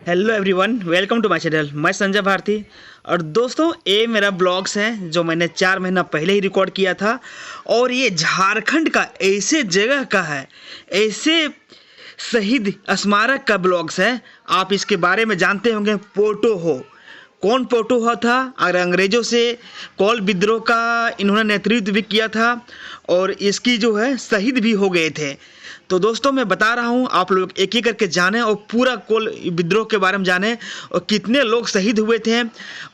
Hello everyone, welcome to my channel. मैं संजय भारती। और दोस्तों, ये मेरा ब्लॉग्स है जो मैंने 4 महीना पहले ही रिकॉर्ड किया था। और ये झारखंड का ऐसे जगह का है, ऐसे शहीद स्मारक का ब्लॉग्स है। आप इसके बारे में जानते होंगे। पोटो हो, कौन पोटो हो था? और अंग्रेज़ों से कोल विद्रोह का इन्होंने नेतृत्व भी किया था और इसकी जो है शहीद भी हो गए थे। तो दोस्तों, मैं बता रहा हूँ, आप लोग एक एक करके जाने और पूरा कोल विद्रोह के बारे में जाने और कितने लोग शहीद हुए थे।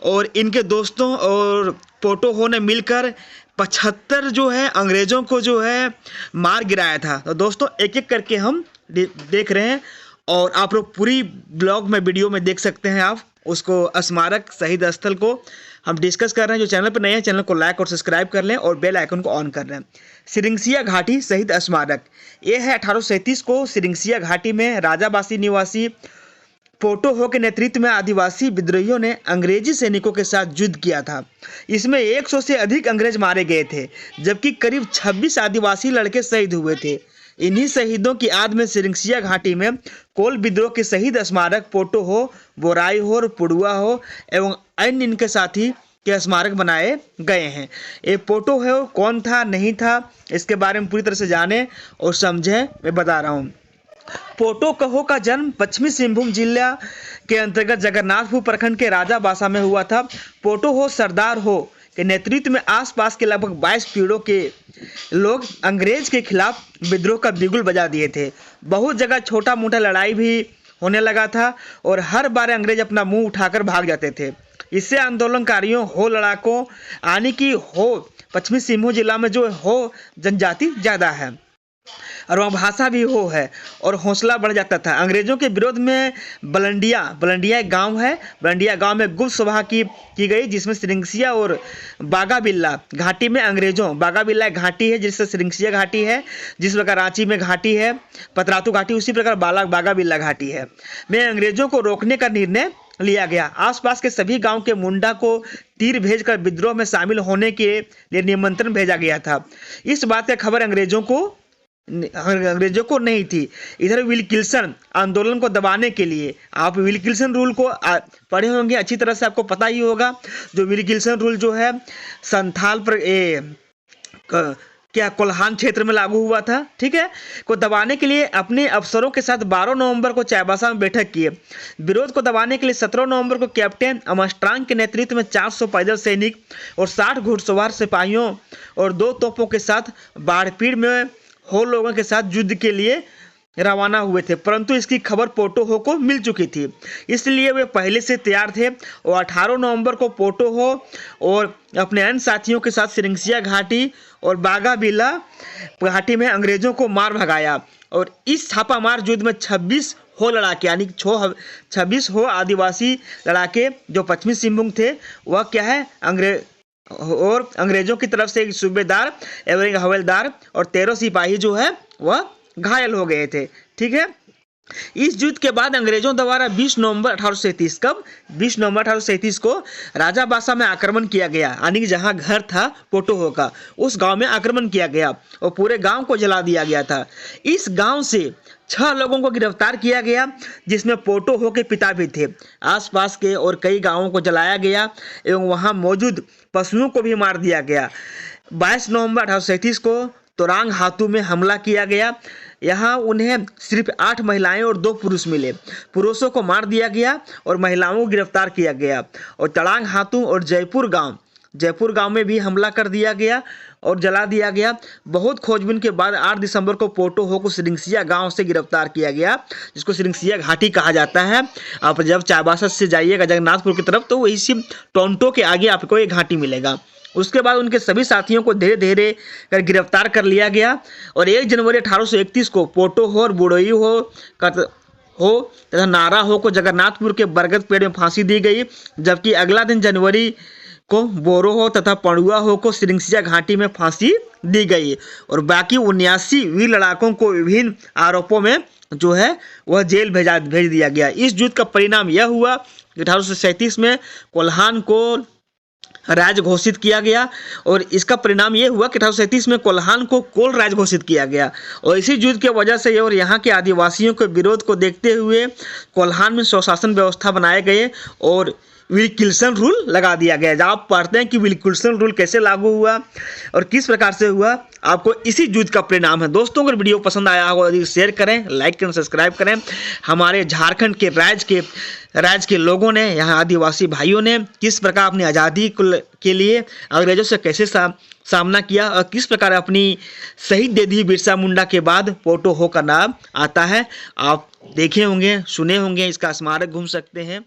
और इनके दोस्तों और पोटो हो ने मिलकर 75 जो है अंग्रेज़ों को जो है मार गिराया था। तो दोस्तों, एक एक करके हम देख रहे हैं और आप लोग पूरी ब्लॉग में वीडियो में देख सकते हैं। आप उसको स्मारक शहीद स्थल को हम डिस्कस कर रहे हैं। जो चैनल पर नए हैं, चैनल को लाइक और सब्सक्राइब कर लें और बेल आइकन को ऑन कर लें। सिरिंसिया घाटी शहीद स्मारक, ये है 1837 को सिरिंसिया घाटी में राजाबासी निवासी पोटो हो के नेतृत्व में आदिवासी विद्रोहियों ने अंग्रेजी सैनिकों के साथ युद्ध किया था। इसमें 100 से अधिक अंग्रेज मारे गए थे, जबकि करीब 26 आदिवासी लड़के शहीद हुए थे। इन्हीं शहीदों की याद में सिरिंसिया घाटी में कोल विद्रोह के शहीद स्मारक पोटो हो, बोराई हो और पुड़ुआ हो एवं अन्य इनके साथी के स्मारक बनाए गए हैं। ये पोटो हो कौन था, नहीं था, इसके बारे में पूरी तरह से जाने और समझें, मैं बता रहा हूँ। पोटो कहो का जन्म पश्चिमी सिंहभूम जिला के अंतर्गत जगन्नाथपुर प्रखंड के राजाबासा में हुआ था। पोटो हो सरदार हो के नेतृत्व में आसपास के लगभग 22 पीढ़ों के लोग अंग्रेज के खिलाफ विद्रोह का बिगुल बजा दिए थे। बहुत जगह छोटा मोटा लड़ाई भी होने लगा था और हर बार अंग्रेज अपना मुंह उठाकर भाग जाते थे। इससे आंदोलनकारियों हो लड़ाकों आने की हो पश्चिमी सिंहभूम जिला में जो हो जनजाति ज़्यादा है और वहाँ भाषा भी हो है और हौसला बढ़ जाता था। अंग्रेजों के विरोध में बलंडिया एक गांव है। बलंडिया गांव में गुप्त सभा की गई, जिसमें सिरिंसिया और बागाबिल्ला घाटी में अंग्रेजों, बागाबिल्ला एक घाटी है जिससे सिरिंसिया घाटी है, जिस प्रकार रांची में घाटी है पतरातू घाटी, उसी प्रकार बागाबिल्ला घाटी है, में अंग्रेजों को रोकने का निर्णय लिया गया। आसपास के सभी गांव के मुंडा को तीर भेजकर विद्रोह में शामिल होने के लिए निमंत्रण भेजा गया था। इस बात की खबर अंग्रेजों को नहीं थी। इधर विल्किंसन आंदोलन को दबाने के लिए, आप विल्किंसन रूल को पढ़े होंगे, अच्छी तरह से आपको पता ही होगा। जो विल्किंसन रूल जो है संथाल पर कोल्हान क्षेत्र में लागू हुआ था, ठीक है, को दबाने के लिए अपने अफसरों के साथ 12 नवंबर को चाईबासा में बैठक किए। विरोध को दबाने के लिए 17 नवंबर को कैप्टन आर्मस्ट्रांग के नेतृत्व में 400 पैदल सैनिक और 60 घुड़सवार सिपाहियों और 2 तोपों के साथ बाड़पीड़ में हो लोगों के साथ युद्ध के लिए रवाना हुए थे। परंतु इसकी खबर पोटो हो को मिल चुकी थी, इसलिए वे पहले से तैयार थे और 18 नवंबर को पोटो हो और अपने अन्य साथियों के साथ सिरिंसिया घाटी और बागाबिल्ला घाटी में अंग्रेजों को मार भगाया। और इस छापामार युद्ध में 26 हो लड़ाके, यानी 26 हो आदिवासी लड़ाके जो पश्चिमी सिंहभूम थे, वह क्या है अंग्रेजों की तरफ से एक सूबेदार एवं एक हवलदार और 13 सिपाही जो है वह घायल हो गए थे, ठीक है। इस युद्ध के बाद अंग्रेजों द्वारा 20 नवंबर 1837 को राजाबासा में आक्रमण किया गया, यानी कि जहां घर था पोटो हो का, उस गांव में आक्रमण किया गया और पूरे गांव को जला दिया गया था। इस गांव से 6 लोगों को गिरफ्तार किया गया, जिसमें पोटो हो के पिता भी थे। आसपास के और कई गांवों को जलाया गया एवं वहां मौजूद पशुओं को भी मार दिया गया। 22 नवंबर 1837 को तोरांग हातू में हमला किया गया। यहाँ उन्हें सिर्फ 8 महिलाएं और 2 पुरुष मिले। पुरुषों को मार दिया गया और महिलाओं को गिरफ्तार किया गया। और तड़ांग हातू और जयपुर गांव में भी हमला कर दिया गया और जला दिया गया। बहुत खोजबीन के बाद 8 दिसंबर को पोटो हो को सिरिंसिया गांव से गिरफ्तार किया गया, जिसको सिरिंसिया घाटी कहा जाता है। आप जब चाईबासा से जाइएगा जगन्नाथपुर की तरफ, तो इसी टोंटो के आगे आपको एक घाटी मिलेगा। उसके बाद उनके सभी साथियों को धीरे धीरे कर गिरफ्तार कर लिया गया और 1 जनवरी 1831 को पोटो हो और बुड़ोई हो तथा नारा हो को जगन्नाथपुर के बरगद पेड़ में फांसी दी गई, जबकि अगला दिन जनवरी को बोरो हो तथा पड़ुआ हो को सिरिंसिया घाटी में फांसी दी गई और बाकी 79 वीर लड़ाकों को विभिन्न आरोपों में जो है वह जेल भेज दिया गया। इस युद्ध का परिणाम यह हुआ कि 1837 में कोल्हान को राज्य घोषित किया गया और इसका परिणाम ये हुआ कि 1837 में कोल्हान को कोल राज्य घोषित किया गया। और इसी युद्ध की वजह से और यहाँ के आदिवासियों के विरोध को देखते हुए कोल्हान में स्वशासन व्यवस्था बनाए गए और विल्किंसन रूल लगा दिया गया। जब आप पढ़ते हैं कि विल्किंसन रूल कैसे लागू हुआ और किस प्रकार से हुआ, आपको इसी युद्ध का परिणाम है। दोस्तों, अगर वीडियो पसंद आया हो तो शेयर करें, लाइक करें, सब्सक्राइब करें। हमारे झारखंड के राज्य के लोगों ने, यहाँ आदिवासी भाइयों ने किस प्रकार अपनी आज़ादी के लिए अंग्रेजों से कैसे सामना किया और किस प्रकार अपनी शहीद दे दी बिरसा मुंडा के बाद पोटो हो का नाम आता है। आप देखे होंगे, सुने होंगे, इसका स्मारक घूम सकते हैं।